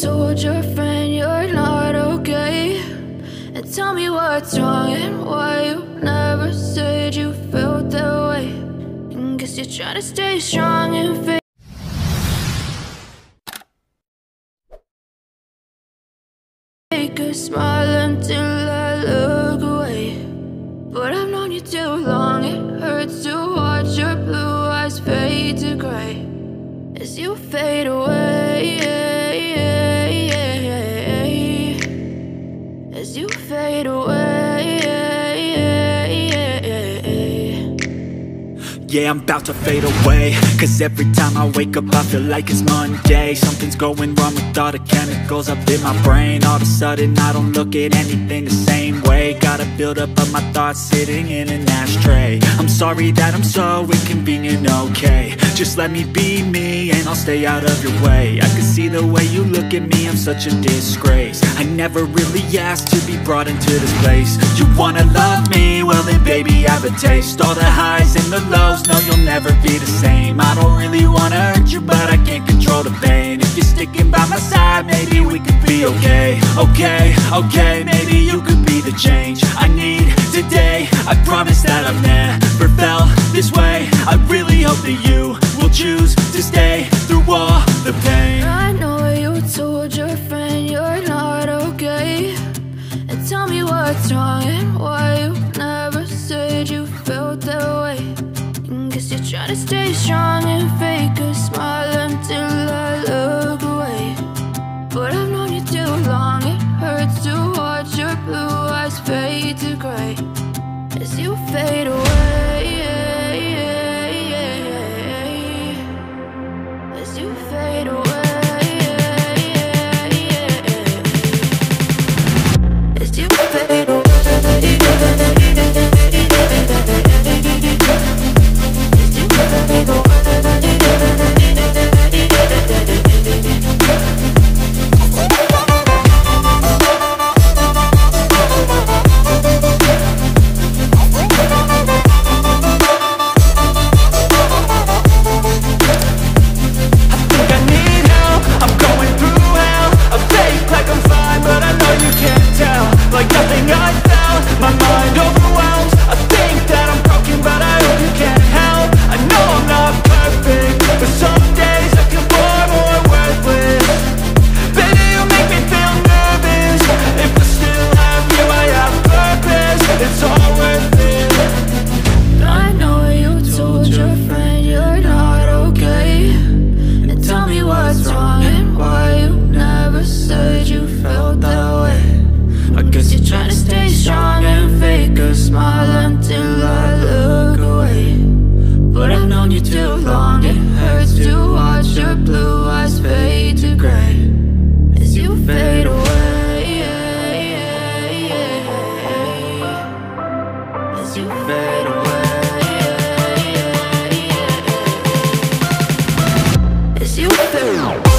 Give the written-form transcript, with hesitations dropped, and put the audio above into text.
told your friend you're not okay, and tell me what's wrong and why you never said you felt that way. And guess you're trying to stay strong and fake a smile until I look away. But I've known you too long, it hurts to watch your blue eyes fade to gray as you fade away, as you fade away. Yeah, I'm about to fade away, cause every time I wake up I feel like it's Monday. Something's going wrong with all the chemicals up in my brain. All of a sudden I don't look at anything the same way. Gotta build up of my thoughts sitting in an ashtray. I'm sorry that I'm so inconvenient, okay. Just let me be me and I'll stay out of your way. I can see the way you look at me, I'm such a disgrace. I never really asked to be brought into this place. You wanna love me? Well then baby have a taste. All the highs and the lows, no, you'll never be the same. I don't really wanna hurt you, but I can't control the pain. If you're sticking by my side, maybe we could be okay. Okay, okay, maybe you could be the change I need today. I promise that I've never felt this way. I really hope that you will choose to stay through all the pain. I know you told your friend you're not okay, and tell me what's wrong and why you never said you felt that way. Guess you're trying to stay strong and fake a smile until I look away. But I've known you too long, it hurts to watch your blue eyes fade to gray as you fade away, as you fade away, as you fade away. You fade away, as you fade away.